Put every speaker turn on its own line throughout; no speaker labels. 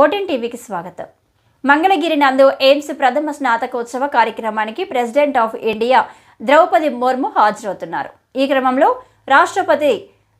ఓటిన్ టీవీకి స్వాగతం. మంగళగిరి నందు ఎయిమ్స్ ప్రథమ స్నాతకోత్సవ కార్యక్రమానికి President of India Draupadi Murmu హాజరవుతున్నారు. ఈ క్రమంలో రాష్ట్రపతి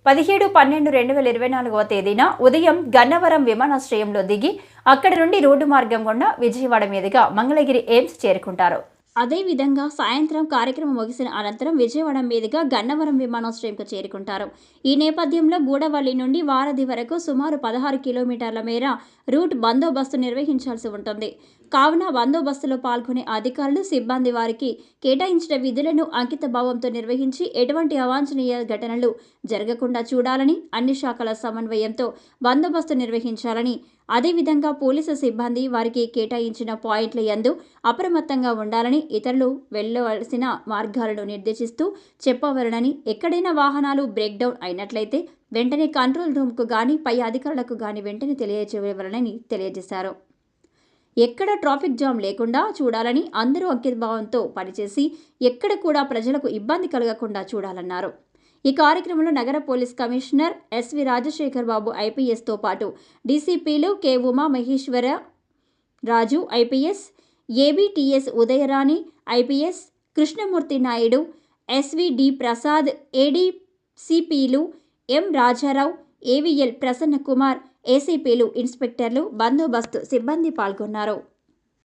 17/12/2024 తేదీన ఉదయం గన్నవరం విమానాశ్రయంలో దిగి అక్కడి నుండి రోడ్డు మార్గం గుండా విజయవాడ మీదుగా మంగళగిరి ఎయిమ్స్ చేరుకుంటారు. అదేవిధంగా సాయంత్రం కార్యక్రమం ముగిసిన అనంతరం విజయవాడ మీదుగా గన్నవరం విమానాశ్రయంకు చేరుకుంటారు. ఈ నేపథ్యంలో గూడవల్లి నుండి వారధి వరకు సుమారు 16 కిలోమీటర్ల మేర రూట్ బందోబస్తు నిర్వహించాల్సి ఉంటుంది. కావున బందోబస్తులో పాల్గొనే అధికారులు, సిబ్బంది వారికి కేటాయించిన విధులను అంకిత భావంతో నిర్వహించి ఎటువంటి అవాంఛనీయ ఘటనలు జరగకుండా చూడాలని, అన్ని శాఖల సమన్వయంతో బందోబస్తు నిర్వహించాలని, అదేవిధంగా పోలీసు సిబ్బంది వారికి కేటాయించిన పాయింట్ల యందు అప్రమత్తంగా ఉండాలని, ఇతరులు వెళ్లవలసిన మార్గాలను నిర్దేశిస్తూ చెప్పవలనని, ఎక్కడైనా వాహనాలు బ్రేక్ డౌన్ అయినట్లయితే వెంటనే కంట్రోల్ రూమ్కు గాని, పై అధికారులకు గాని వెంటనే తెలియజేయవలనని తెలియజేశారు. ఎక్కడ ట్రాఫిక్ జామ్ లేకుండా చూడాలని, అందరూ అంకితభావంతో పనిచేసి ఎక్కడ కూడా ప్రజలకు ఇబ్బంది కలగకుండా చూడాలన్నారు. ఈ కార్యక్రమంలో నగర police commissioner SV Rajasekhar Babu ఐపీఎస్తో పాటు డీసీపీలు K Uma Maheswara Raju IPS, ABTS Udayarani IPS, Krishnamurthy Naidu, SV Prasad, ఏడీసీపీలు ఎం రాజారావు, ఏవీఎల్ ప్రసన్న కుమార్, ఏసీపీలు, ఇన్స్పెక్టర్లు, బందోబస్తు సిబ్బంది పాల్గొన్నారు.